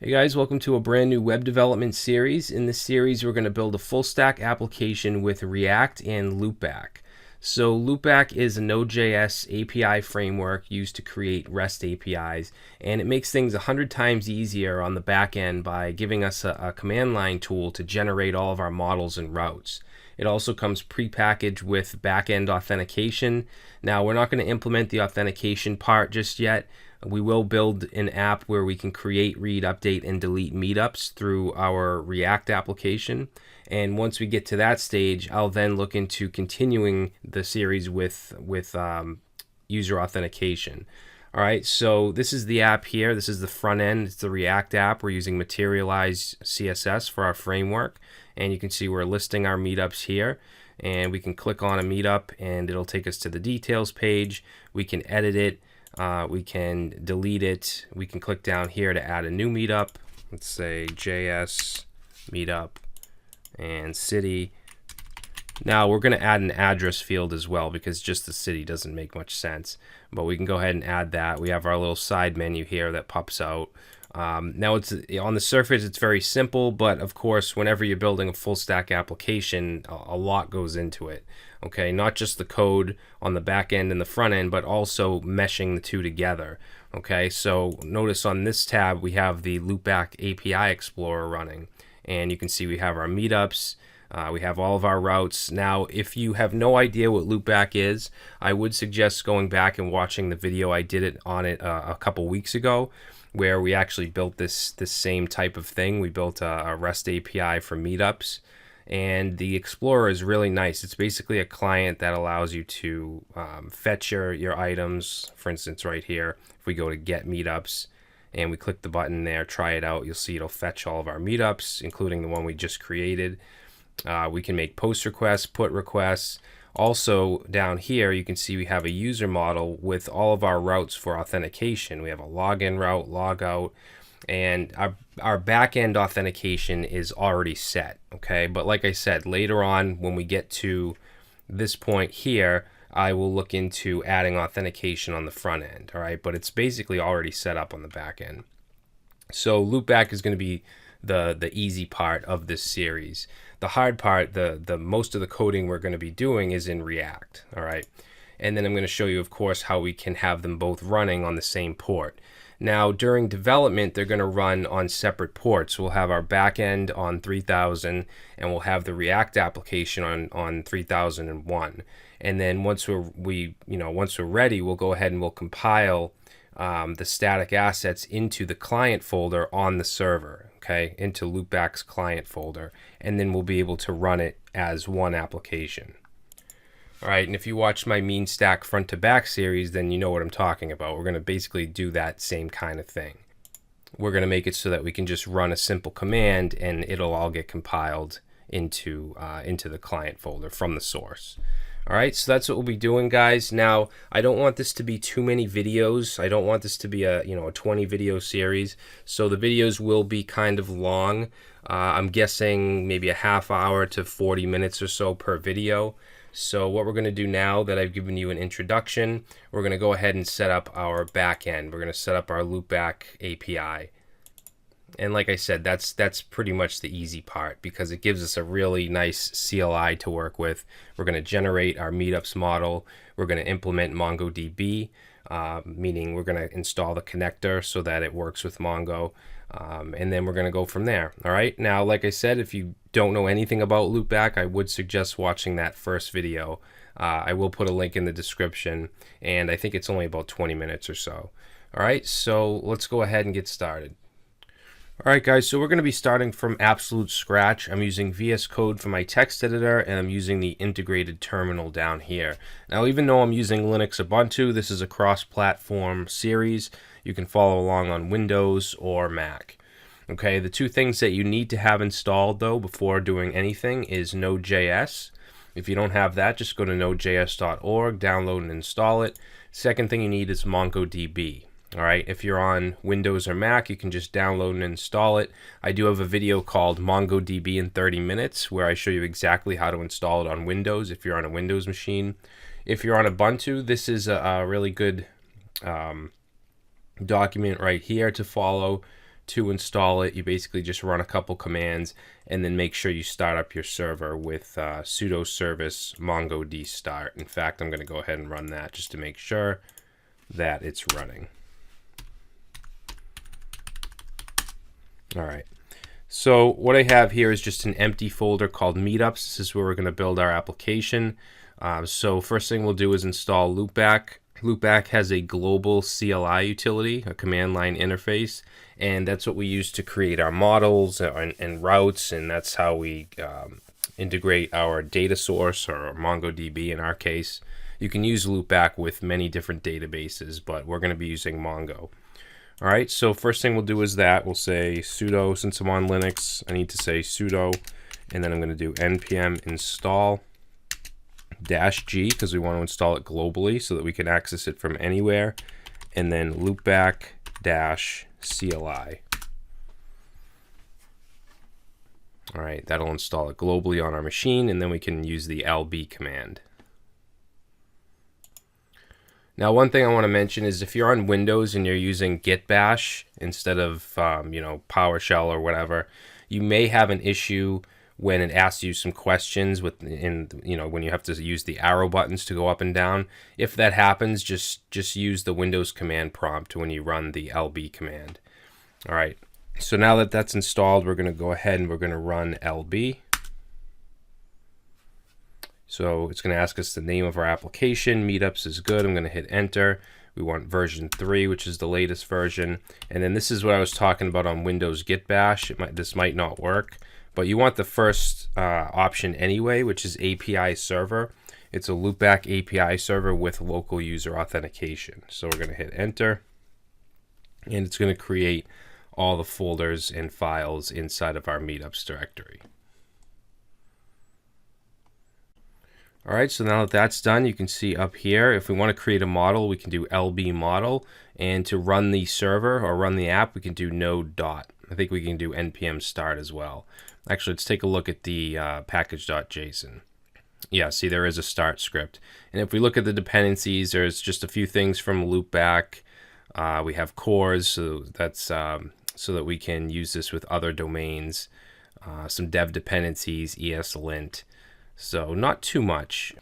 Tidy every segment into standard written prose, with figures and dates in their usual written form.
Hey guys, welcome to a brand new web development series. In this series, we're going to build a full stack application with React and LoopBack. So LoopBack is a Node.js API framework used to create REST APIs, and it makes things 100 times easier on the back end by giving us a command line tool to generate all of our models and routes. It also comes prepackaged with backend authentication. Now, we're not going to implement the authentication part just yet. We will build an app where we can create, read, update, and delete meetups through our React application. And once we get to that stage, I'll then look into continuing the series with user authentication. All right, so this is the app here. This is the front end. It's the React app. We're using materialized CSS for our framework. And you can see we're listing our meetups here. And we can click on a meetup and it'll take us to the details page. We can edit it. We can delete it. We can click down here to add a new meetup. Let's say JS meetup and city. Now we're going to add an address field as well because just the city doesn't make much sense. But we can go ahead and add that. We have our little side menu here that pops out. Now it's on the surface, it's very simple, but of course, whenever you're building a full stack application, a lot goes into it. Okay, not just the code on the back end and the front end, but also meshing the two together. Okay, so notice on this tab we have the LoopBack API Explorer running, and you can see we have our meetups. We have all of our routes. Now, if you have no idea what LoopBack is, I would suggest going back and watching the video I did on it a couple weeks ago, where we actually built this same type of thing. We built a REST API for meetups, and the Explorer is really nice. It's basically a client that allows you to fetch your items. For instance, right here, if we go to Get Meetups and we click the button there, try it out, you'll see it'll fetch all of our meetups, including the one we just created. We can make post requests, put requests. Also down here, you can see we have a user model with all of our routes for authentication. We have a login route, logout, and our backend authentication is already set. Okay, but like I said, later on when we get to this point here, I will look into adding authentication on the front end. All right, but it's basically already set up on the back end. So LoopBack is going to be the easy part of this series. The hard part, the most of the coding we're going to be doing is in React. All right, and then I'm going to show you, of course, how we can have them both running on the same port. Now, during development, they're going to run on separate ports. We'll have our backend on 3000, and we'll have the React application on 3001. And then once we're ready, we'll go ahead and we'll compile the static assets into the client folder on the server. Okay, into LoopBack's client folder, and then we'll be able to run it as one application. All right, and if you watch my mean stack front to back series, then you know what I'm talking about. We're going to basically do that same kind of thing. We're going to make it so that we can just run a simple command and it'll all get compiled into the client folder from the source. All right, so that's what we'll be doing, guys. Now, I don't want this to be too many videos. I don't want this to be a 20 video series. So the videos will be kind of long. I'm guessing maybe a half hour to 40 minutes or so per video. So what we're going to do now that I've given you an introduction, we're going to go ahead and set up our backend. We're going to set up our LoopBack API. And like I said, that's pretty much the easy part because it gives us a really nice CLI to work with. We're going to generate our meetups model. We're going to implement MongoDB, meaning we're going to install the connector so that it works with Mongo. And then we're going to go from there. All right. Now, like I said, if you don't know anything about LoopBack, I would suggest watching that first video. I will put a link in the description, and I think it's only about 20 minutes or so. All right. So let's go ahead and get started. All right, guys, so we're going to be starting from absolute scratch. I'm using VS Code for my text editor, and I'm using the integrated terminal down here. Now, even though I'm using Linux Ubuntu, this is a cross-platform series. You can follow along on Windows or Mac. Okay, the two things that you need to have installed, though, before doing anything is Node.js. If you don't have that, just go to nodejs.org, download and install it. Second thing you need is MongoDB. All right, if you're on Windows or Mac, you can just download and install it. I do have a video called MongoDB in 30 minutes where I show you exactly how to install it on Windows if you're on a Windows machine. If you're on Ubuntu, this is a really good document right here to follow. to install it, you basically just run a couple commands and then make sure you start up your server with sudo service MongoDB start. In fact, I'm going to go ahead and run that just to make sure that it's running. All right. So what I have here is just an empty folder called meetups. This is where we're going to build our application. So first thing we'll do is install LoopBack. LoopBack has a global CLI utility, a command line interface, and that's what we use to create our models and routes, and that's how we integrate our data source, or MongoDB in our case. You can use LoopBack with many different databases, but we're going to be using Mongo. All right, so first thing we'll do is that we'll say sudo, since I'm on Linux, I need to say sudo, and then I'm going to do npm install -g because we want to install it globally so that we can access it from anywhere, and then loopback -cli. All right, that'll install it globally on our machine, and then we can use the lb command. Now, one thing I want to mention is if you're on Windows and you're using git bash instead of PowerShell or whatever, you may have an issue when it asks you some questions when you have to use the arrow buttons to go up and down. If that happens, just use the Windows command prompt when you run the lb command. All right, so now that that's installed, we're going to go ahead and we're going to run lb. So it's going to ask us the name of our application. Meetups is good. I'm going to hit enter. We want version 3, which is the latest version. And then this is what I was talking about on Windows git bash. This might not work, but you want the first option anyway, which is API server. It's a LoopBack API server with local user authentication. So we're going to hit enter, and it's going to create all the folders and files inside of our Meetups directory. All right, so now that that's done, you can see up here, if we want to create a model, we can do lb model, and to run the server or run the app, we can do node dot. I think we can do npm start as well. Actually, let's take a look at the package.json. Yeah, see, there is a start script. And if we look at the dependencies, there's just a few things from loopback. We have cores, so that's so that we can use this with other domains. Some dev dependencies, ESLint. So not too much.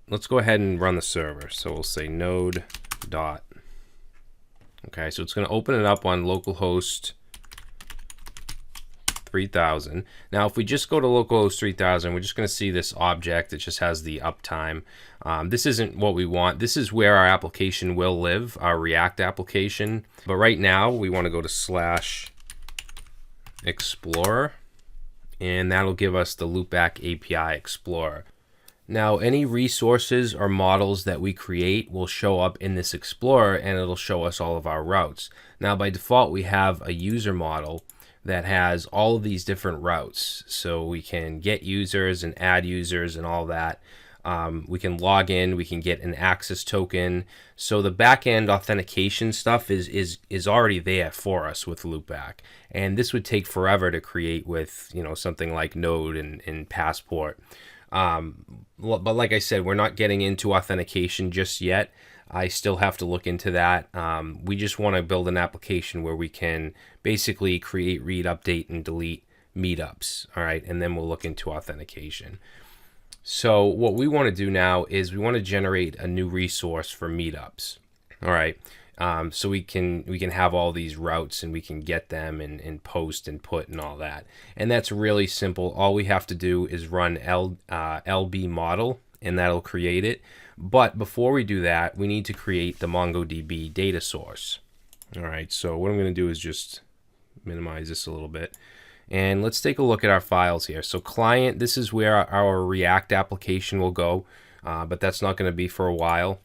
Let's go ahead and run the server. So we'll say node dot. Okay, so it's going to open it up on localhost 3000. Now, if we just go to localhost 3000, we're just going to see this object. It just has the uptime. This isn't what we want. This is where our application will live, our React application. But right now, we want to go to /explorer. And that'll give us the LoopBack API Explorer. Now, any resources or models that we create will show up in this Explorer, and it'll show us all of our routes. Now, by default, we have a user model that has all of these different routes. So we can get users and add users and all that. We can log in, we can get an access token. So the backend authentication stuff is already there for us with LoopBack. And this would take forever to create with something like Node and Passport. But like I said, we're not getting into authentication just yet. I still have to look into that. We just want to build an application where we can basically create, read, update, and delete meetups. All right, and then we'll look into authentication. So what we want to do now is we want to generate a new resource for meetups. All right, so we can have all these routes and we can get them and post and put and all that. And that's really simple. All we have to do is run lb model, and that'll create it. But before we do that, we need to create the MongoDB data source. All right, so what I'm going to do is just minimize this a little bit. And let's take a look at our files here. So client, this is where our React application will go, but that's not going to be for a while.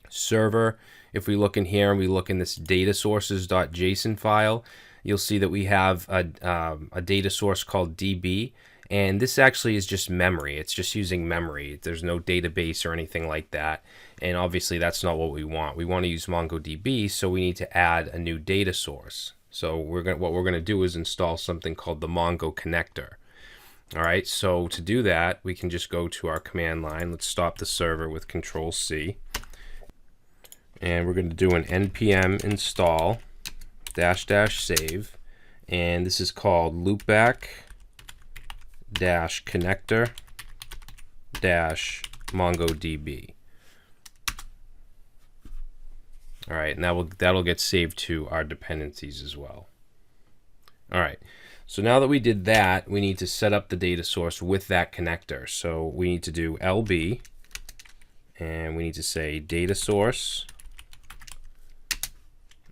Server, if we look in here and we look in this data sources.json file, you'll see that we have a data source called DB. And this actually is just memory. It's just using memory. There's no database or anything like that. And obviously that's not what we want. We want to use MongoDB, so we need to add a new data source. So what we're going to do is install something called the Mongo connector. All right, so to do that, we can just go to our command line. Let's stop the server with Control-C. And we're going to do an npm install --save. And this is called loopback connector MongoDB. All right, and that'll get saved to our dependencies as well. All right, so now that we did that, we need to set up the data source with that connector. So we need to do LB, and we need to say data source,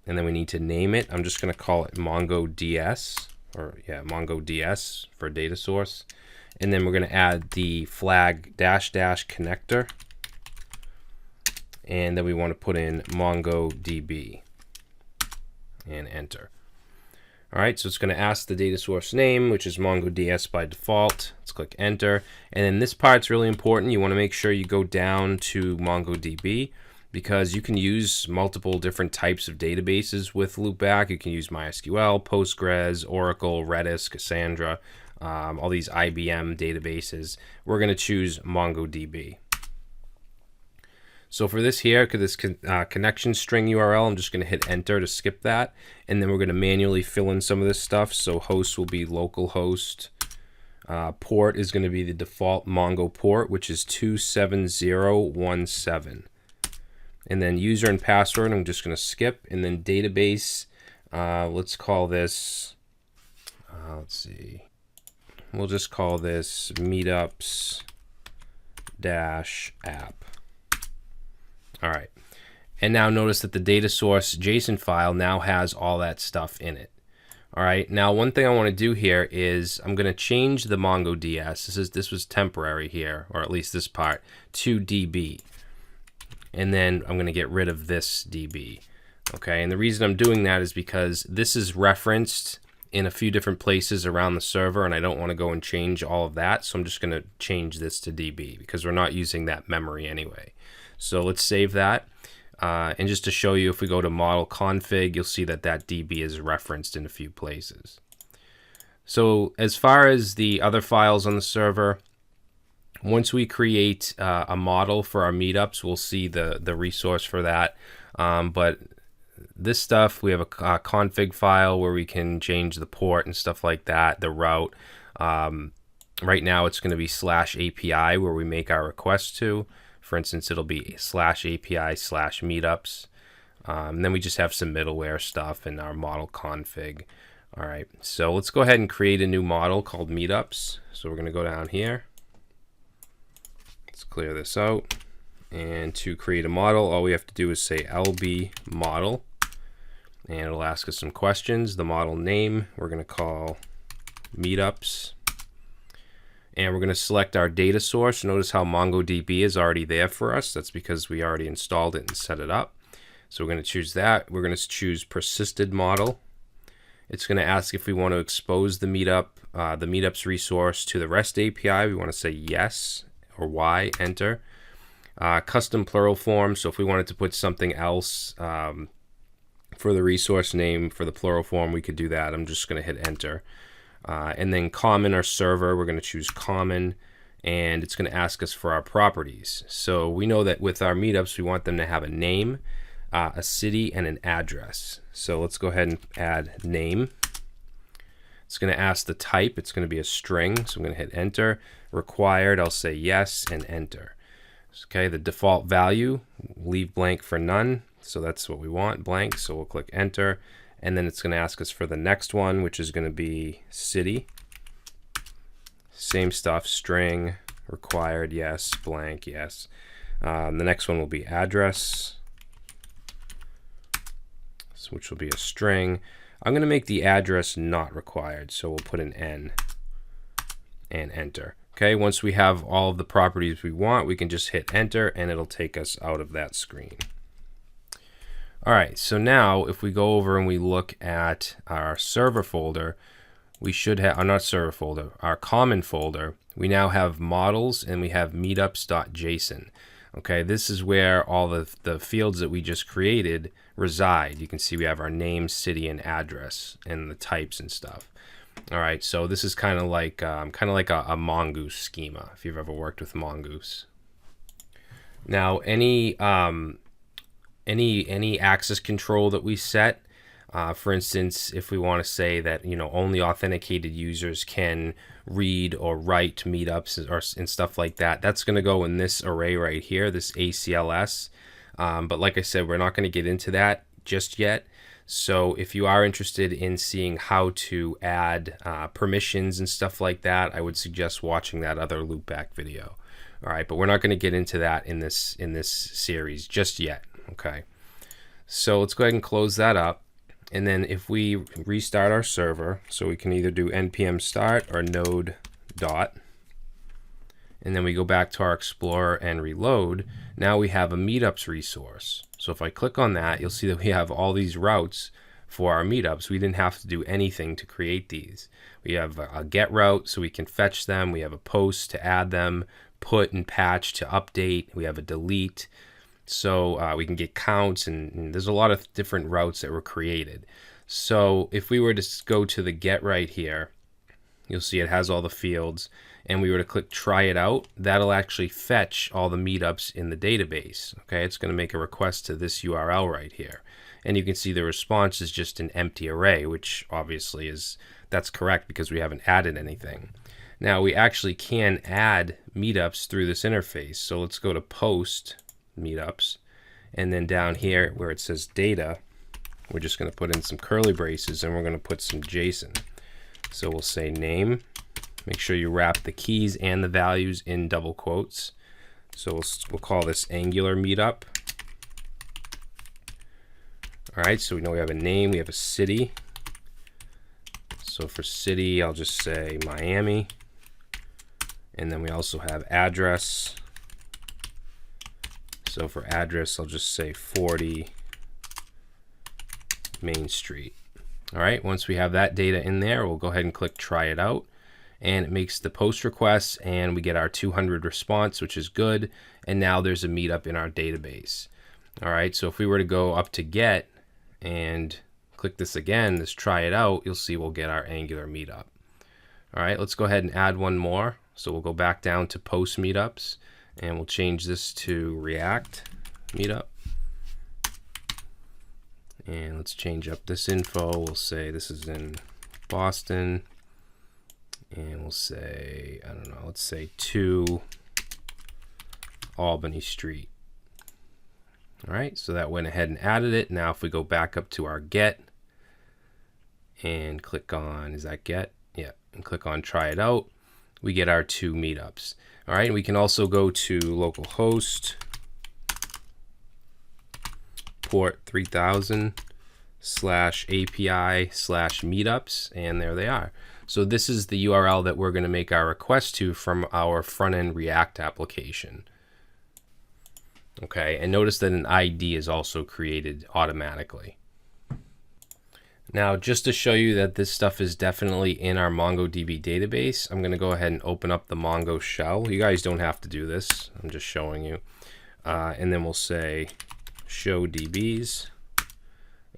and then we need to name it. I'm just going to call it MongoDS, or yeah, MongoDS for data source. And then we're going to add the flag -- connector, and then we want to put in MongoDB and enter. All right, so it's going to ask the data source name, which is MongoDS by default. Let's click enter. And then this part's really important. You want to make sure you go down to MongoDB, because you can use multiple different types of databases with LoopBack. You can use MySQL, Postgres, Oracle, Redis, Cassandra, all these IBM databases. We're going to choose MongoDB. So for this here, this connection string URL, I'm just going to hit enter to skip that. And then we're going to manually fill in some of this stuff. So host will be localhost. Port is going to be the default Mongo port, which is 27017. And then user and password, I'm just going to skip. And then database, let's call this, let's see. We'll just call this meetups-app. All right. And now notice that the data source JSON file now has all that stuff in it. All right. Now, one thing I want to do here is I'm going to change the MongoDS. This was temporary here, or at least this part, to DB. And then I'm going to get rid of this DB. Okay. And the reason I'm doing that is because this is referenced in a few different places around the server, and I don't want to go and change all of that. So I'm just going to change this to DB because we're not using that memory anyway. So let's save that. And just to show you, if we go to model config, you'll see that that DB is referenced in a few places. So as far as the other files on the server, once we create a model for our meetups, we'll see the resource for that. But this stuff, we have a config file where we can change the port and stuff like that, the route. Right now it's going to be /API where we make our request to. For instance, it'll be /API/meetups. And then we just have some middleware stuff in our model config. All right, so let's go ahead and create a new model called meetups. So we're going to go down here. Let's clear this out. And to create a model, all we have to do is say LB model. And it'll ask us some questions. The model name, we're going to call meetups. And we're going to select our data source. Notice how MongoDB is already there for us. That's because we already installed it and set it up. So we're going to choose that. We're going to choose persisted model. It's going to ask if we want to expose the meetups resource to the REST API. We want to say yes or Y, enter. Custom plural form. So if we wanted to put something else for the resource name for the plural form, we could do that. I'm just going to hit enter. And then common or server, we're going to choose common, and it's going to ask us for our properties. So we know that with our meetups, we want them to have a name, a city, and an address. So let's go ahead and add name. It's going to ask the type. It's going to be a string, so I'm going to hit enter. Required, I'll say yes and enter. Okay, the default value, leave blank for none. So that's what we want, blank. So we'll click enter. And then it's going to ask us for the next one, which is going to be city. Same stuff, string, required, yes, blank, yes. The next one will be address, which will be a string. I'm going to make the address not required, so we'll put an N and enter. Okay, once we have all of the properties we want, we can just hit enter and it'll take us out of that screen. All right, so now if we go over and we look at our server folder, we should have, not server folder, our common folder, we now have models and we have meetups.json. Okay, this is where all the fields that we just created reside. You can see we have our name, city, and address, and the types and stuff. All right, so this is kind of like a Mongoose schema, if you've ever worked with Mongoose. Now, any access control that we set, For instance, if we want to say that only authenticated users can read or write meetups and stuff like that, that's going to go in this array right here, this ACLS. But like I said, we're not going to get into that just yet. So if you are interested in seeing how to add permissions and stuff like that, I would suggest watching that other loopback video. All right, but we're not going to get into that in this series just yet. Okay, so let's go ahead and close that up. And then if we restart our server, so we can either do npm start or node dot, and then we go back to our Explorer and reload, now we have a meetups resource. So if I click on that, you'll see that we have all these routes for our meetups. We didn't have to do anything to create these. We have a get route so we can fetch them. We have a post to add them, put and patch to update. We have a delete. So we can get counts, and there's a lot of different routes that were created. So if we were to go to the get right here, you'll see it has all the fields, and we were to click try it out, that'll actually fetch all the meetups in the database. Okay, it's going to make a request to this URL right here, and you can see the response is just an empty array, which obviously that's correct because we haven't added anything. Now we actually can add meetups through this interface. So let's go to post meetups, and then down here where it says data, we're just going to put in some curly braces and we're going to put some JSON. So we'll say name. Make sure you wrap the keys and the values in double quotes. So we'll call this Angular meetup. All right, so we know we have a name, we have a city. So for city, I'll just say Miami. And then we also have address. So for address, I'll just say 40 Main Street. All right, once we have that data in there, we'll go ahead and click try it out. And it makes the post request, and we get our 200 response, which is good. And now there's a meetup in our database. All right, so if we were to go up to get and click this again, this try it out, you'll see we'll get our Angular meetup. All right, let's go ahead and add one more. So we'll go back down to post meetups, and we'll change this to React meetup. And let's change up this info. We'll say this is in Boston. And we'll say, I don't know, let's say 2 Albany Street. All right, so that went ahead and added it. Now if we go back up to our get and click on, is that get? Yeah, and click on try it out, we get our 2 meetups. All right, we can also go to localhost port 3000 /API/meetups, and there they are. So this is the URL that we're going to make our request to from our front-end React application. Okay, and notice that an ID is also created automatically. Now, just to show you that this stuff is definitely in our MongoDB database, I'm going to go ahead and open up the Mongo shell. You guys don't have to do this. I'm just showing you. And then we'll say show DBs.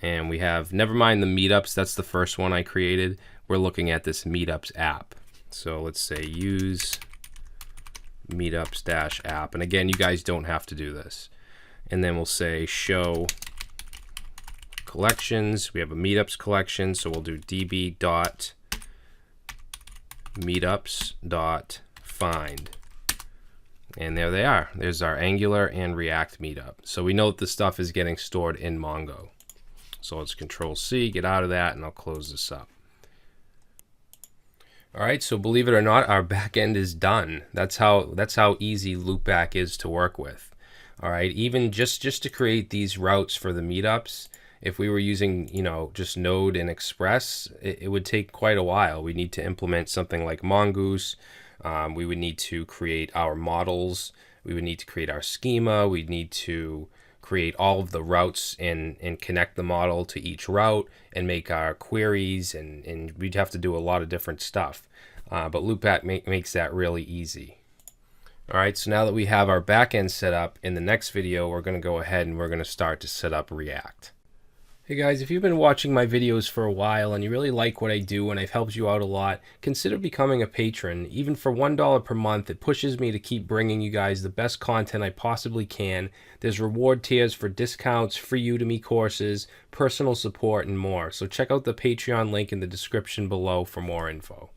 And we have, never mind the meetups, that's the first one I created. We're looking at this meetups app. So let's say use meetups-app. And again, you guys don't have to do this. And then we'll say show collections. We have a meetups collection, so we'll do db.meetups.find. And there they are. There's our Angular and React meetup. So we know that the stuff is getting stored in Mongo. So let's Control-C, get out of that, and I'll close this up. All right, so believe it or not, our backend is done. That's how easy LoopBack is to work with. All right, even just to create these routes for the meetups, if we were using, just Node and Express, it would take quite a while. We need to implement something like Mongoose. We would need to create our models. We would need to create our schema. We'd need to create all of the routes and connect the model to each route and make our queries, and we'd have to do a lot of different stuff. But LoopBack makes that really easy. All right, so now that we have our backend set up, in the next video, we're going to go ahead and we're going to start to set up React. Hey guys, if you've been watching my videos for a while and you really like what I do and I've helped you out a lot, consider becoming a patron. Even for $1 per month, it pushes me to keep bringing you guys the best content I possibly can. There's reward tiers for discounts, free Udemy courses, personal support, and more. So check out the Patreon link in the description below for more info.